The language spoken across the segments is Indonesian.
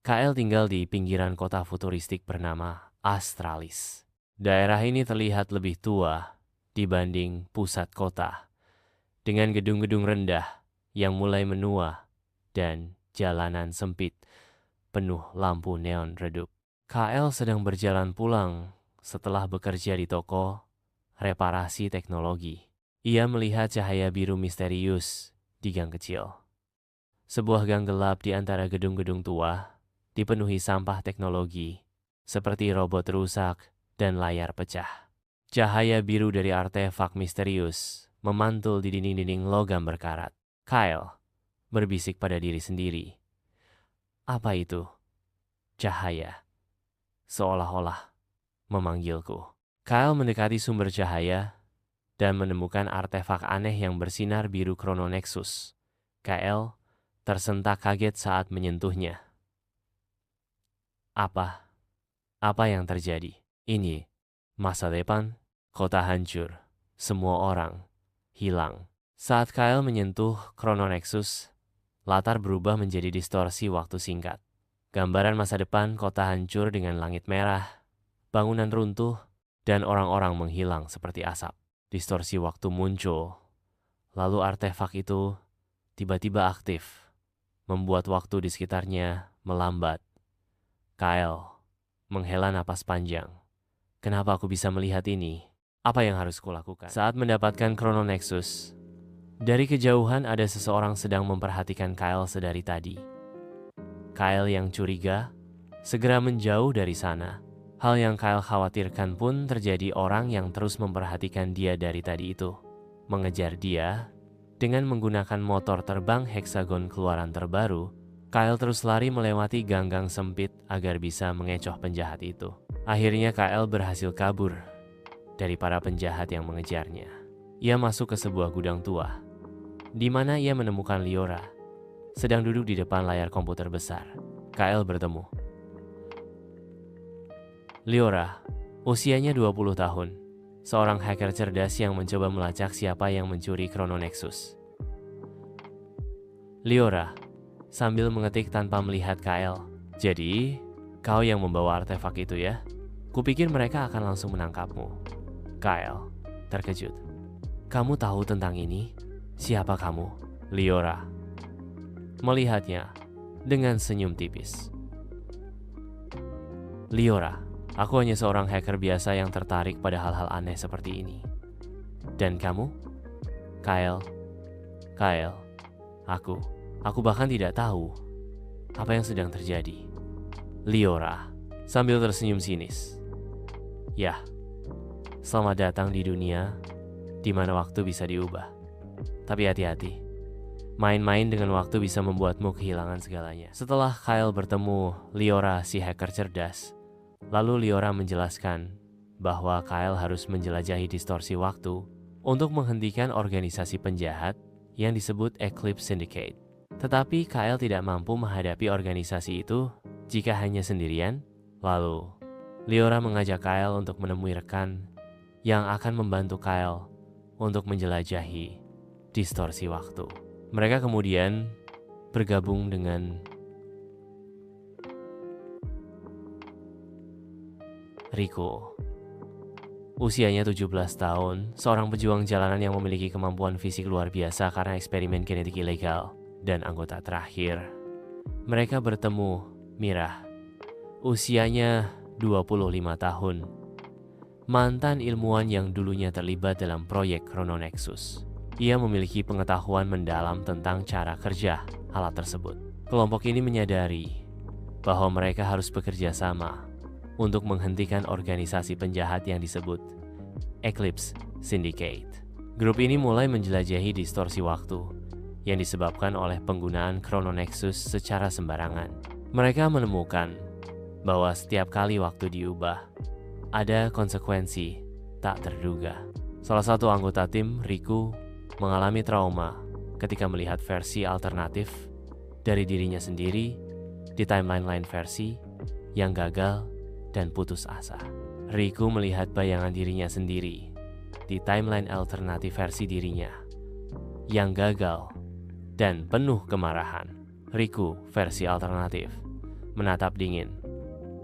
Kyle tinggal di pinggiran kota futuristik bernama Astralis. Daerah ini terlihat lebih tua dibanding pusat kota, dengan gedung-gedung rendah yang mulai menua dan jalanan sempit penuh lampu neon redup. Kyle sedang berjalan pulang setelah bekerja di toko reparasi teknologi. Ia melihat cahaya biru misterius di gang kecil. Sebuah gang gelap di antara gedung-gedung tua, dipenuhi sampah teknologi, seperti robot rusak dan layar pecah. Cahaya biru dari artefak misterius memantul di dinding-dinding logam berkarat. Kyle berbisik pada diri sendiri. Apa itu? Cahaya. Seolah-olah memanggilku. Kyle mendekati sumber cahaya dan menemukan artefak aneh yang bersinar biru Chrononexus. Kyle tersentak kaget saat menyentuhnya. Apa yang terjadi? Ini masa depan, kota hancur, semua orang hilang. Saat Kyle menyentuh Chrononexus, latar berubah menjadi distorsi waktu singkat. Gambaran masa depan kota hancur dengan langit merah, bangunan runtuh, dan orang-orang menghilang seperti asap. Distorsi waktu muncul, lalu artefak itu tiba-tiba aktif, membuat waktu di sekitarnya melambat. Kyle menghela napas panjang. Kenapa aku bisa melihat ini? Apa yang harus kulakukan? Saat mendapatkan Chrononexus, dari kejauhan ada seseorang sedang memperhatikan Kyle sedari tadi. Kyle yang curiga segera menjauh dari sana. Hal yang Kyle khawatirkan pun terjadi, orang yang terus memperhatikan dia dari tadi itu mengejar dia dengan menggunakan motor terbang heksagon keluaran terbaru. Kyle terus lari melewati gang-gang sempit agar bisa mengecoh penjahat itu. Akhirnya Kyle berhasil kabur dari para penjahat yang mengejarnya. Ia masuk ke sebuah gudang tua, di mana ia menemukan Liora sedang duduk di depan layar komputer besar. Kyle bertemu Liora, usianya 20 tahun, seorang hacker cerdas yang mencoba melacak siapa yang mencuri Chrononexus. Liora sambil mengetik tanpa melihat Kyle. Jadi, kau yang membawa artefak itu ya? Kupikir mereka akan langsung menangkapmu. Kyle terkejut. Kamu tahu tentang ini? Siapa kamu? Liora melihatnya dengan senyum tipis. Liora, aku hanya seorang hacker biasa yang tertarik pada hal-hal aneh seperti ini. Dan kamu? Kyle, aku bahkan tidak tahu apa yang sedang terjadi. Liora sambil tersenyum sinis. Yah, selamat datang di dunia di mana waktu bisa diubah. Tapi hati-hati, main-main dengan waktu bisa membuatmu kehilangan segalanya. Setelah Kyle bertemu Liora si hacker cerdas, lalu Liora menjelaskan bahwa Kyle harus menjelajahi distorsi waktu untuk menghentikan organisasi penjahat yang disebut Eclipse Syndicate. Tetapi Kyle tidak mampu menghadapi organisasi itu jika hanya sendirian. Lalu, Liora mengajak Kyle untuk menemui rekan yang akan membantu Kyle untuk menjelajahi distorsi waktu. Mereka kemudian bergabung dengan Rico. Usianya 17 tahun, seorang pejuang jalanan yang memiliki kemampuan fisik luar biasa karena eksperimen genetik ilegal. Dan anggota terakhir, mereka bertemu Mira. Usianya 25 tahun, mantan ilmuwan yang dulunya terlibat dalam proyek Chrononexus. Ia memiliki pengetahuan mendalam tentang cara kerja alat tersebut. Kelompok ini menyadari bahwa mereka harus bekerja sama untuk menghentikan organisasi penjahat yang disebut Eclipse Syndicate. Grup ini mulai menjelajahi distorsi waktu yang disebabkan oleh penggunaan Chrononexus secara sembarangan. Mereka menemukan bahwa setiap kali waktu diubah, ada konsekuensi tak terduga. Salah satu anggota tim, Riku, mengalami trauma ketika melihat versi alternatif dari dirinya sendiri di timeline lain versi yang gagal dan putus asa. Riku melihat bayangan dirinya sendiri di timeline alternatif versi dirinya yang gagal dan penuh kemarahan. Riku versi alternatif menatap dingin.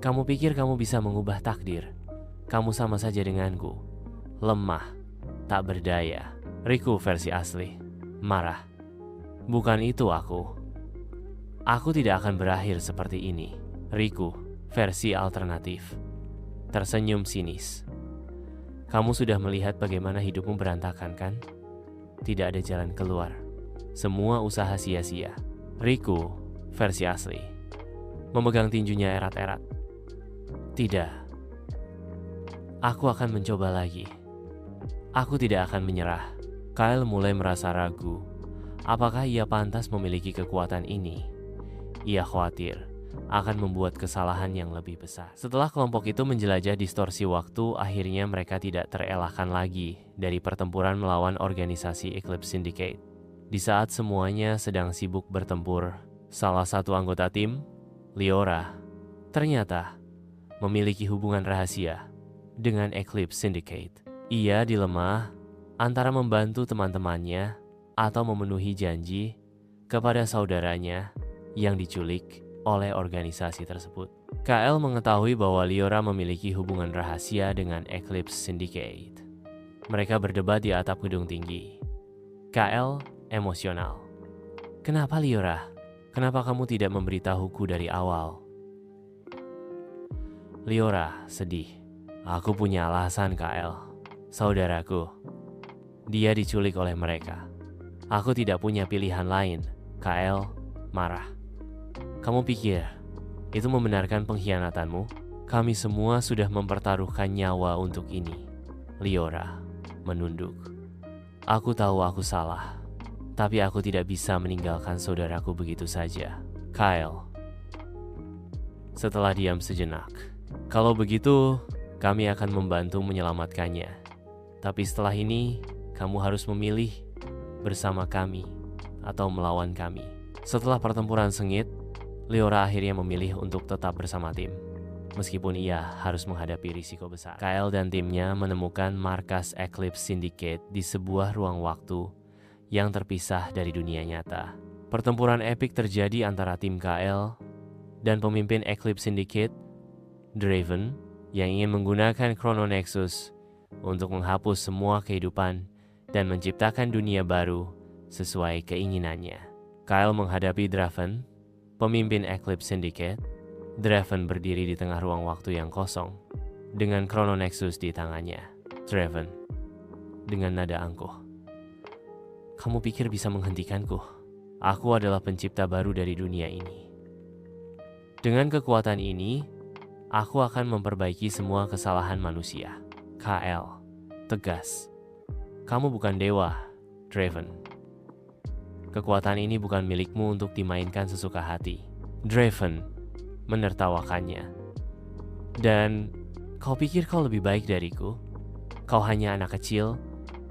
Kamu pikir kamu bisa mengubah takdir? Kamu sama saja denganku. Lemah, tak berdaya. Riku versi asli. Marah. Bukan itu aku. Aku tidak akan berakhir seperti ini. Riku versi alternatif. Tersenyum sinis. Kamu sudah melihat bagaimana hidupmu berantakan, kan? Tidak ada jalan keluar. Semua usaha sia-sia. Riku versi asli. Memegang tinjunya erat-erat. Tidak. Aku akan mencoba lagi. Aku tidak akan menyerah. Kyle mulai merasa ragu. Apakah ia pantas memiliki kekuatan ini? Ia khawatir akan membuat kesalahan yang lebih besar. Setelah kelompok itu menjelajah distorsi waktu, akhirnya mereka tidak terelakkan lagi dari pertempuran melawan organisasi Eclipse Syndicate. Di saat semuanya sedang sibuk bertempur, salah satu anggota tim, Liora, ternyata memiliki hubungan rahasia dengan Eclipse Syndicate. Ia dilema antara membantu teman-temannya atau memenuhi janji kepada saudaranya yang diculik oleh organisasi tersebut. KL mengetahui bahwa Liora memiliki hubungan rahasia dengan Eclipse Syndicate. Mereka berdebat di atap gedung tinggi. KL emosional. Kenapa Liora? Kenapa kamu tidak memberitahuku dari awal? Liora sedih. Aku punya alasan, KL. Saudaraku. Dia diculik oleh mereka. Aku tidak punya pilihan lain. KL marah. Kamu pikir itu membenarkan pengkhianatanmu? Kami semua sudah mempertaruhkan nyawa untuk ini. Liora menunduk. Aku tahu aku salah, tapi aku tidak bisa meninggalkan saudaraku begitu saja. Kyle. Setelah diam sejenak. Kalau begitu, kami akan membantu menyelamatkannya. Tapi setelah ini, kamu harus memilih bersama kami atau melawan kami. Setelah pertempuran sengit, Liora akhirnya memilih untuk tetap bersama tim. Meskipun ia harus menghadapi risiko besar. Kyle dan timnya menemukan markas Eclipse Syndicate di sebuah ruang waktu yang terpisah dari dunia nyata. Pertempuran epik terjadi antara tim Kyle dan pemimpin Eclipse Syndicate, Draven, yang ingin menggunakan Chrono Nexus untuk menghapus semua kehidupan dan menciptakan dunia baru sesuai keinginannya. Kyle menghadapi Draven, pemimpin Eclipse Syndicate. Draven berdiri di tengah ruang waktu yang kosong dengan Chrono Nexus di tangannya. Draven dengan nada angkuh. Kamu pikir bisa menghentikanku? Aku adalah pencipta baru dari dunia ini. Dengan kekuatan ini, aku akan memperbaiki semua kesalahan manusia. KL tegas. Kamu bukan dewa, Draven. Kekuatan ini bukan milikmu untuk dimainkan sesuka hati. Draven menertawakannya. Dan kau pikir kau lebih baik dariku? Kau hanya anak kecil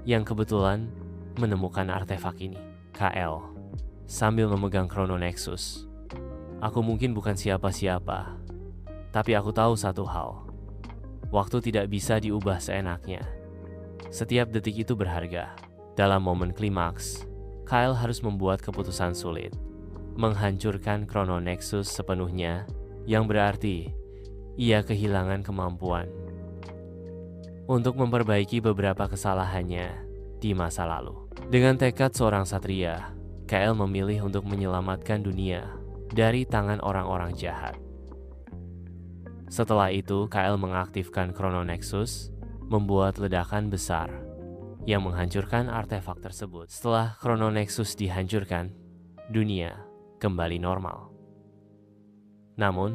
yang kebetulan menemukan artefak ini. KL sambil memegang Chrono Nexus. Aku mungkin bukan siapa-siapa, tapi aku tahu satu hal. Waktu tidak bisa diubah seenaknya. Setiap detik itu berharga. Dalam momen klimaks, Kyle harus membuat keputusan sulit. Menghancurkan Chrono Nexus sepenuhnya, yang berarti ia kehilangan kemampuan untuk memperbaiki beberapa kesalahannya di masa lalu. Dengan tekad seorang satria, Kyle memilih untuk menyelamatkan dunia dari tangan orang-orang jahat. Setelah itu, Kyle mengaktifkan Chrono Nexus, membuat ledakan besar yang menghancurkan artefak tersebut. Setelah Chrono Nexus dihancurkan, dunia kembali normal. Namun,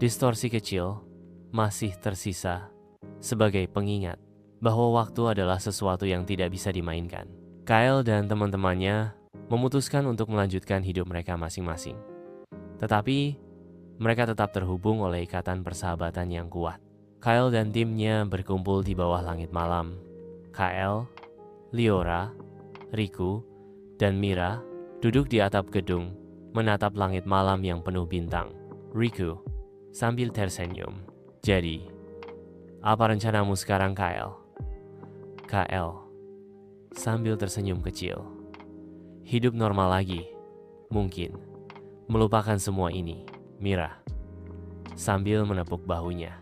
distorsi kecil masih tersisa sebagai pengingat bahwa waktu adalah sesuatu yang tidak bisa dimainkan. Kyle dan teman-temannya memutuskan untuk melanjutkan hidup mereka masing-masing. Tetapi, mereka tetap terhubung oleh ikatan persahabatan yang kuat. Kyle dan timnya berkumpul di bawah langit malam. Kyle, Liora, Riku, dan Mira duduk di atap gedung menatap langit malam yang penuh bintang. Riku sambil tersenyum. Jadi, apa rencanamu sekarang, Kyle? KL sambil tersenyum kecil. Hidup normal lagi. Mungkin. Melupakan semua ini. Mira sambil menepuk bahunya.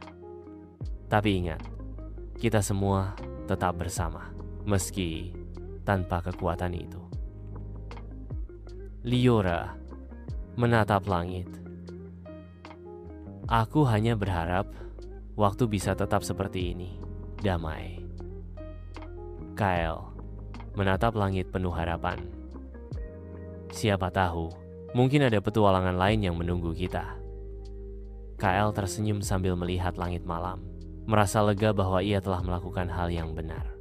Tapi ingat, kita semua tetap bersama, meski tanpa kekuatan itu. Liora menatap langit. Aku hanya berharap waktu bisa tetap seperti ini, damai. Kyle menatap langit penuh harapan. Siapa tahu, mungkin ada petualangan lain yang menunggu kita. Kyle tersenyum sambil melihat langit malam, merasa lega bahwa ia telah melakukan hal yang benar.